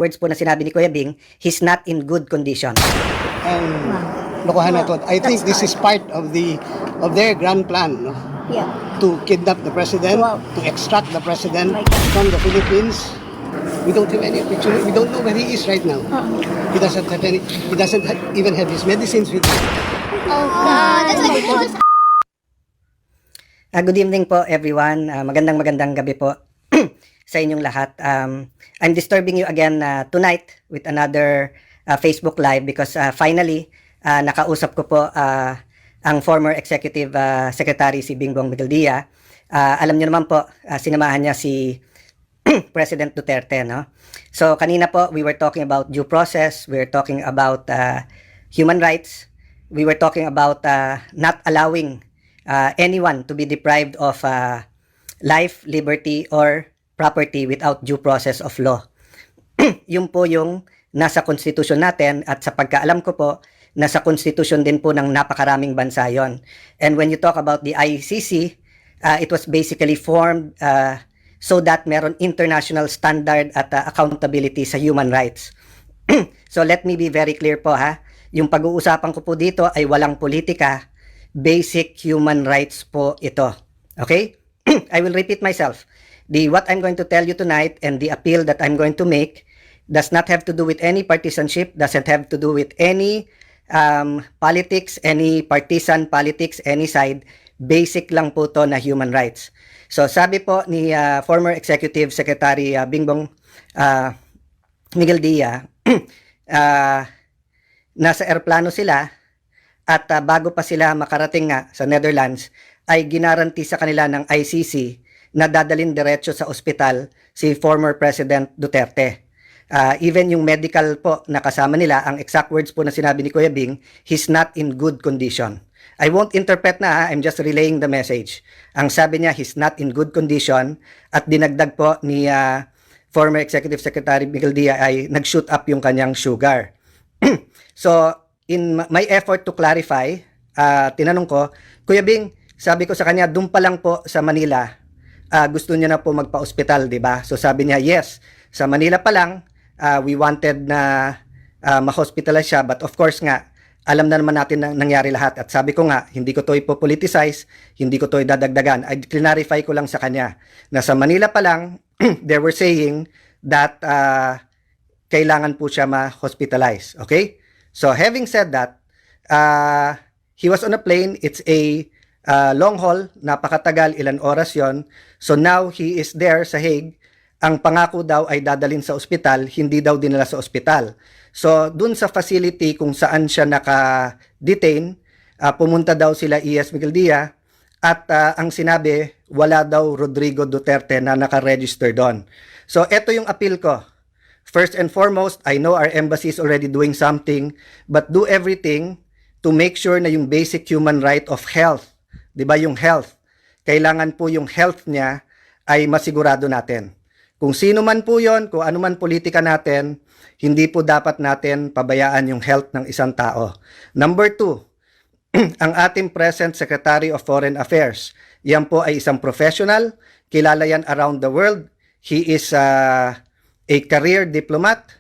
Words po na sinabi ni Kuya Bing, he's not in good condition. And lokohan na to. I think this is part of their grand plan, no? Yeah. To kidnap the president, Wow. to extract the president My God. from the Philippines. We don't have any picture. We don't know where he is right now. He doesn't have any. He doesn't even have his medicines with him. Oh, God. That's like it was. Good evening po everyone. Magandang gabi po sa inyong lahat. I'm disturbing you again tonight with another Facebook Live because finally nakausap ko po ang former Executive Secretary si Bingbong Migueldia. Alam niyo naman po, sinamahan niya si President Duterte, no? So kanina po we were talking about due process, we were talking about human rights, we were talking about not allowing anyone to be deprived of life, liberty, or property without due process of law. Yung po yung nasa konstitusyon natin at sa pagkaalam ko po, nasa konstitusyon din po ng napakaraming bansa yon. And when you talk about the ICC, it was basically formed so that meron international standard at accountability sa human rights. So let me be very clear po ha, yung pag-uusapan ko po dito ay walang politika, basic human rights po ito. Okay? I will repeat myself. What I'm going to tell you tonight and the appeal that I'm going to make does not have to do with any partisanship, doesn't have to do with any politics, any partisan politics, any side. Basic lang po to na human rights. So sabi po ni former Executive Secretary Bingbong Migueldia, nasa aeroplano sila at bago pa sila makarating nga sa Netherlands ay ginaranti sa kanila ng ICC na dadalhin diretso sa ospital si former President Duterte. Even yung medical po na kasama nila, ang exact words po na sinabi ni Kuya Bing, he's not in good condition. I won't interpret na, I'm just relaying the message. Ang sabi niya, he's not in good condition at dinagdag po ni former Executive Secretary Migueldia ay nag-shoot up yung kanyang sugar. So, in my effort to clarify, tinanong ko, Kuya Bing, sabi ko sa kanya, doon pa lang po sa Manila, gusto niya na po magpa-ospital, di ba? So sabi niya, yes, sa Manila pa lang, we wanted na ma-hospitalize siya. But of course nga, alam na naman natin na nangyari lahat. At sabi ko nga, hindi ko to ipopoliticize, hindi ko to idadagdagan. I clarify ko lang sa kanya na sa Manila pa lang, they were saying that kailangan po siya ma-hospitalize. Okay? So having said that, he was on a plane. It's a long haul, napakatagal, ilan oras yon. So now he is there sa Hague. Ang pangako daw ay dadalhin sa ospital, hindi daw dinala sa ospital. So dun sa facility kung saan siya naka-detain, pumunta daw sila E.S. Migueldia at ang sinabi, wala daw Rodrigo Duterte na naka-register doon. So eto yung appeal ko. First and foremost, I know our embassy is already doing something, but do everything to make sure na yung basic human right of health, di ba yung health, kailangan po yung health niya ay masigurado natin. Kung sino man po yon, kung ano man politika natin, hindi po dapat natin pabayaan yung health ng isang tao. Number 2, ang ating present Secretary of Foreign Affairs, yan po ay isang professional, kilala yan around the world. He is a career diplomat.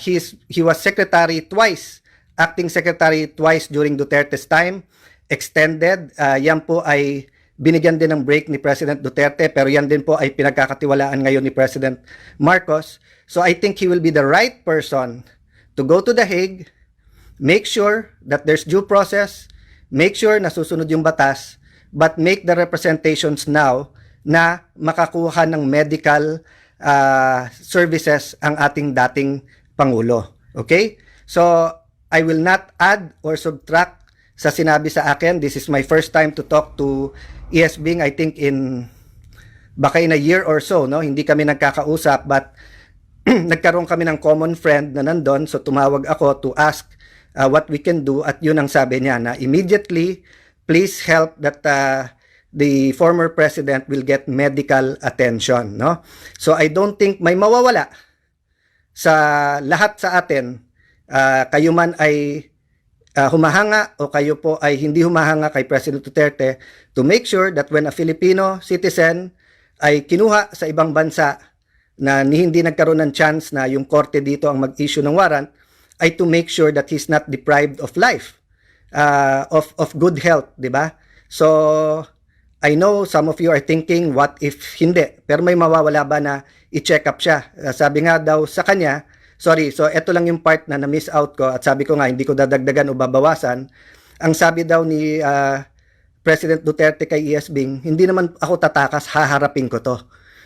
He was secretary twice, acting secretary twice during Duterte's time, extended. Yan po ay binigyan din ng break ni President Duterte, pero yan din po ay pinagkakatiwalaan ngayon ni President Marcos. So I think he will be the right person to go to The Hague, make sure that there's due process, make sure na susunod yung batas, but make the representations now na makakuha ng medical services ang ating dating Pangulo. Okay? So I will not add or subtract sa sinabi sa akin. This is my first time to talk to E.S. Bing, I think baka in a year or so, no? Hindi kami nagkakausap, but nagkaroon kami ng common friend na nandun, so tumawag ako to ask what we can do, at yun ang sabi niya, na immediately, please help that the former president will get medical attention, no? So I don't think may mawawala sa lahat sa atin, kayo man ay humahanga o kayo po ay hindi humahanga kay President Duterte, to make sure that when a Filipino citizen ay kinuha sa ibang bansa na hindi nagkaroon ng chance na yung korte dito ang mag-issue ng warrant ay to make sure that he's not deprived of life, of good health, di ba? So, I know some of you are thinking, what if hindi? Pero may mawawala ba na i-check up siya? Sabi nga daw sa kanya, sorry, so ito lang yung part na na-miss out ko at sabi ko nga, hindi ko dadagdagan o babawasan. Ang sabi daw ni President Duterte kay ESBing, hindi naman ako tatakas, haharapin ko to.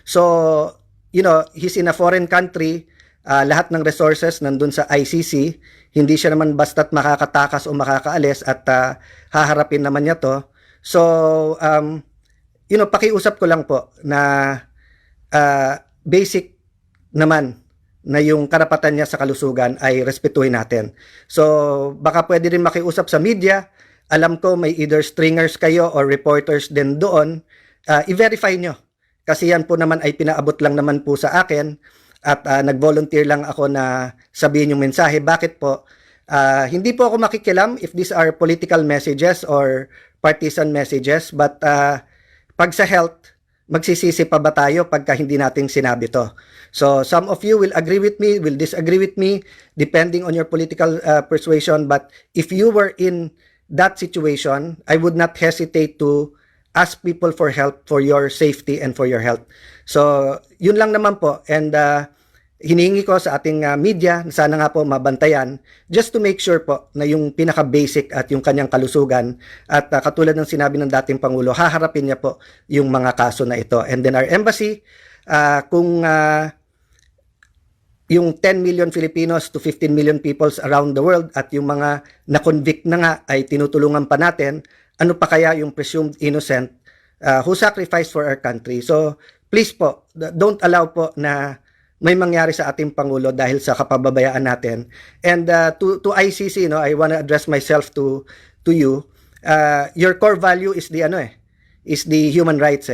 So, he's in a foreign country, lahat ng resources nandun sa ICC, hindi siya naman basta't makakatakas o makakaalis at haharapin naman niya to. So, pakiusap ko lang po na basic naman na yung karapatan niya sa kalusugan ay respetuhin natin. So, baka pwede rin makiusap sa media. Alam ko may either stringers kayo or reporters din doon. I-verify nyo. Kasi yan po naman ay pinaabot lang naman po sa akin at nag-volunteer lang ako na sabihin yung mensahe. Bakit po? Hindi po ako makikilam if these are political messages or partisan messages, but pag sa health, magsisisi pa ba tayo pagka hindi natin sinabi to? So some of you will agree with me, will disagree with me, depending on your political persuasion. But if you were in that situation, I would not hesitate to ask people for help for your safety and for your health. So yun lang naman po. And hinihingi ko sa ating media, sana nga po mabantayan, just to make sure po na yung pinaka-basic at yung kanyang kalusugan at katulad ng sinabi ng dating Pangulo, haharapin niya po yung mga kaso na ito. And then our embassy, kung yung 10 million Filipinos to 15 million peoples around the world at yung mga na-convict na nga ay tinutulungan pa natin, ano pa kaya yung presumed innocent who sacrificed for our country. So please po, don't allow po na may mangyari sa ating Pangulo dahil sa kapababayaan natin. And to ICC, I want to address myself to you. Your core value is is the human rights.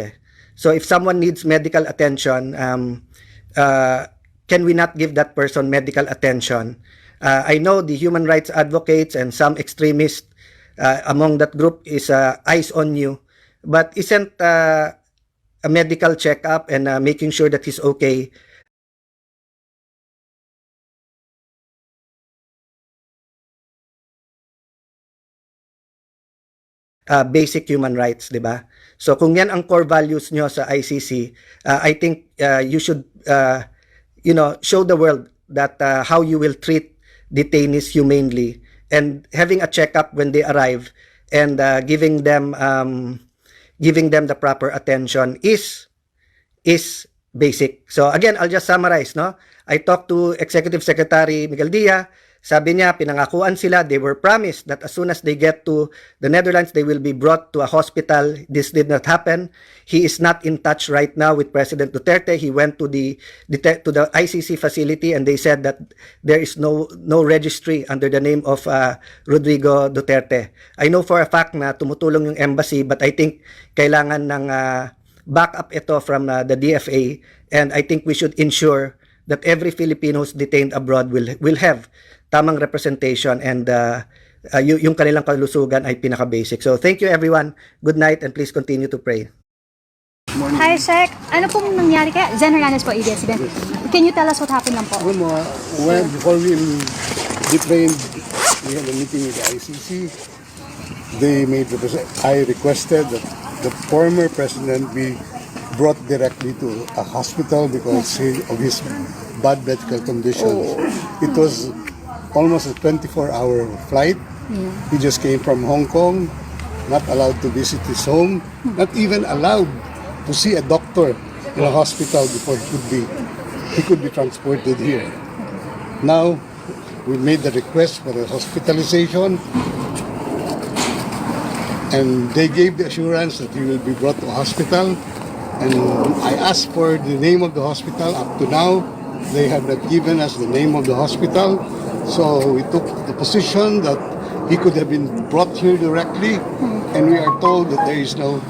So if someone needs medical attention, can we not give that person medical attention? I know the human rights advocates and some extremists among that group is eyes on you, but isn't a medical checkup and making sure that he's okay basic human rights, di ba? So kung yan ang core values nyo sa ICC, I think you should show the world that how you will treat detainees humanely and having a checkup when they arrive and giving them the proper attention is basic. So again, I'll just summarize, I talked to Executive Secretary Miguel Dia. Sabi niya, pinangakuan sila, they were promised that as soon as they get to the Netherlands, they will be brought to a hospital. This did not happen. He is not in touch right now with President Duterte. He went to the ICC facility and they said that there is no registry under the name of Rodrigo Duterte. I know for a fact na tumutulong yung embassy, but I think kailangan ng backup ito from the DFA, and I think we should ensure that every Filipino who's detained abroad will have tamang representation and yung kanilang kalusugan ay pinaka-basic. So thank you everyone. Good night and please continue to pray. Hi, Sec. Ano pong nangyari kaya? Zen Hernandez po, ABS-CBN. Can you tell us what happened lang po? Before we detained, we had a meeting with the ICC. I requested that the former president be brought directly to a hospital because of his bad medical conditions. It was almost a 24-hour flight. He just came from Hong Kong, not allowed to visit his home, not even allowed to see a doctor in a hospital before he could be transported here. Now, we made the request for a hospitalization, and they gave the assurance that he will be brought to a hospital. And I asked for the name of the hospital. Up to now, they have not given us the name of the hospital. So we took the position that he could have been brought here directly, and we are told that there is no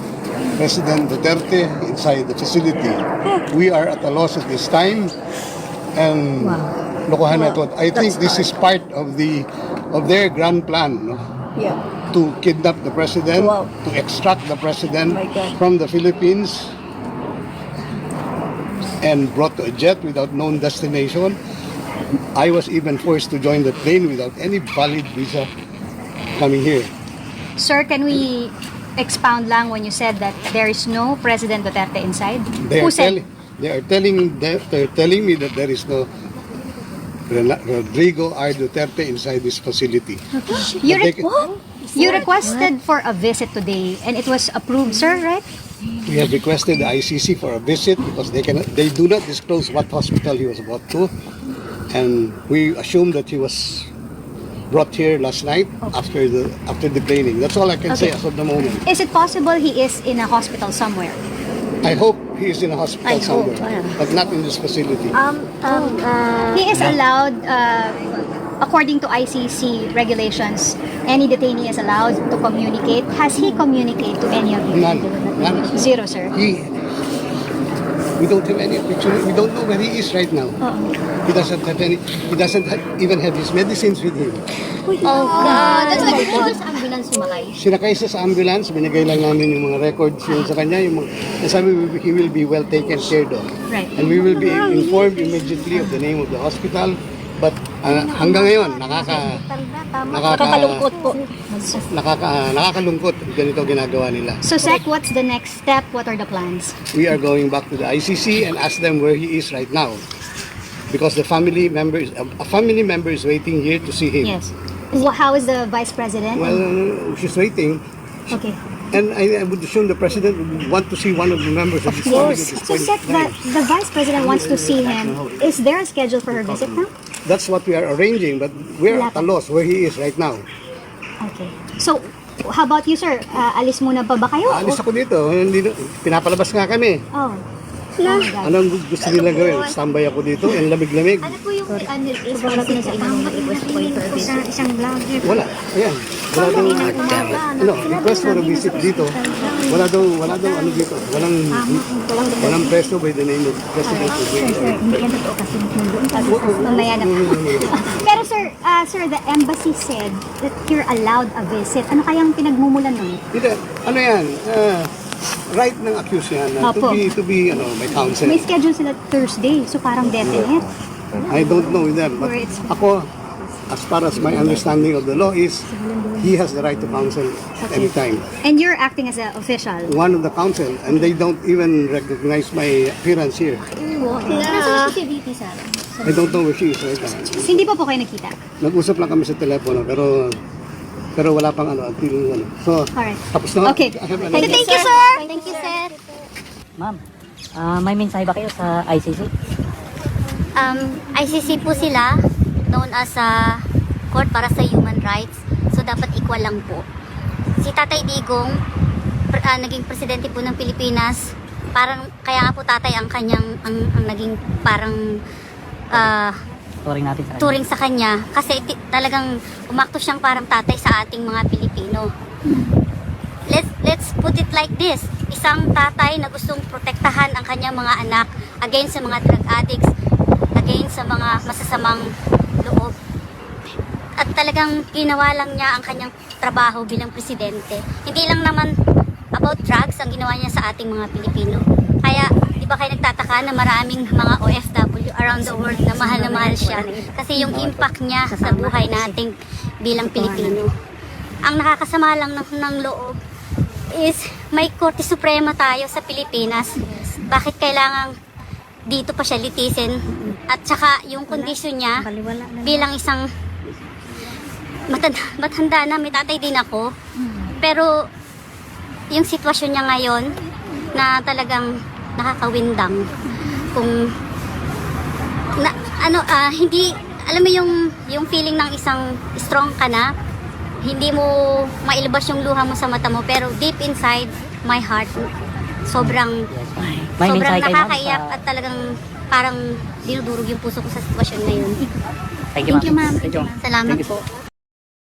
President Duterte inside the facility. We are at a loss at this time, and lokohan na to. I think this is part of their grand plan, to kidnap the president, to extract the president from the Philippines. and brought to a jet without known destination. I was even forced to join the plane without any valid visa coming here. Sir, can we expound lang when you said that there is no President Duterte inside? They Who are, said? they're telling me that there is no Rodrigo R. Duterte inside this facility. You, But they you requested for a visit today and it was approved, sir, right? We have requested the ICC for a visit because they do not disclose what hospital he was brought to, and we assume that he was brought here last night after the planing. That's all I can say Okay. as of the moment. Is it possible he is in a hospital somewhere? I hope he is in a hospital somewhere, but not in this facility. He is allowed, according to ICC regulations, any detainee is allowed to communicate. Has he communicated to any of you? None. Zero, sir. We don't have any picture. We don't know where he is right now. He doesn't have any. He doesn't even have his medicines with him. That's why before sa ambulance sumakay. Sinakay siya sa ambulance, binigay lang namin yung mga records yun sa kanya, yung mga, sabi he will be well taken care of. Right. And we will be informed immediately of the name of the hospital. But hanggang ngayon, nakakalungkot po. Nakakalungkot ganito ginagawa nila. So, Sec, what's the next step? What are the plans? We are going back to the ICC and ask them where he is right now. Because the family member is, a family member is waiting here to see him. Yes. How is the Vice President? Well, she's waiting. Okay. And I would assume the president would want to see one of the members of his family at this So, point Sec, in time. the Vice President wants to see him. Is there a schedule for her visit now? That's what we are arranging, but we're at a loss where he is right now. Okay. So, how about you, sir? Alis muna pa ba kayo? Alis ako dito, hindi, pinapalabas nga kami. Oh. Oh my God. Anong gusto nila gawin? Standby ako dito, yung lamig-lamig. Ano po yung response na sa inyo nung request po yung for visit? Isang vlogger. Wala, ayan. Wala daw, request for a visit dito. Wala daw ano dito. Walang preso by the name of President Rodrigo. Hindi yan totoo kasi mamaya na. Pero sir, the embassy said that you're allowed a visit. Ano kayang pinagmumulan nun? Hindi, ano yan? Right ng accused yan na Opo. to be may counsel. May schedule sila Thursday, so parang definite. I don't know with that, but Where it's- ako, as far as my understanding of the law is, he has the right to counsel anytime. And you're acting as an official. One of the counsel, and they don't even recognize my appearance here. Nasa CCTV, sir. I don't know where she is right now. Hindi pa po kayo nakita. Nag-usap lang kami sa telepono, pero wala pang until So, Alright. tapos na. Okay. I have Thank you, sir. Thank you, sir. Ma'am, may mensahe ba kayo sa ICC? ICC po sila, known as Court para sa Human Rights. So, dapat equal lang po. Si Tatay Digong, naging presidente po ng Pilipinas. Parang, kaya nga po tatay ang kanyang, ang naging parang Turing natin sa kanya. turing sa kanya. Kasi talagang umakto siyang parang tatay sa ating mga Pilipino. Let's put it like this. Isang tatay na gustong protektahan ang kanyang mga anak against sa mga drug addicts, against sa mga masasamang loob. At talagang ginawa lang niya ang kanyang trabaho bilang presidente. Hindi lang naman about drugs ang ginawa niya sa ating mga Pilipino. Kaya, di ba kayo nagtataka na maraming mga OFW around the world na mahal siya. Kasi yung impact niya sa buhay nating bilang Pilipino. Ang nakakasama lang ng loob is may Korte Suprema tayo sa Pilipinas. Bakit kailangang dito pa siya litisin? At saka yung kondisyon niya bilang isang matanda na, may tatay din ako. Pero yung sitwasyon niya ngayon na talagang nakakawindang kung hindi alam mo yung feeling ng isang strong ka na, hindi mo mailabas yung luha mo sa mata mo, pero deep inside my heart sobrang May mensahe kayo, ma'am, nakakaiyak sa- at talagang parang dinudurog yung puso ko sa sitwasyon ngayon. Thank you, ma'am. Thank you, ma'am. Thank you. Salamat po.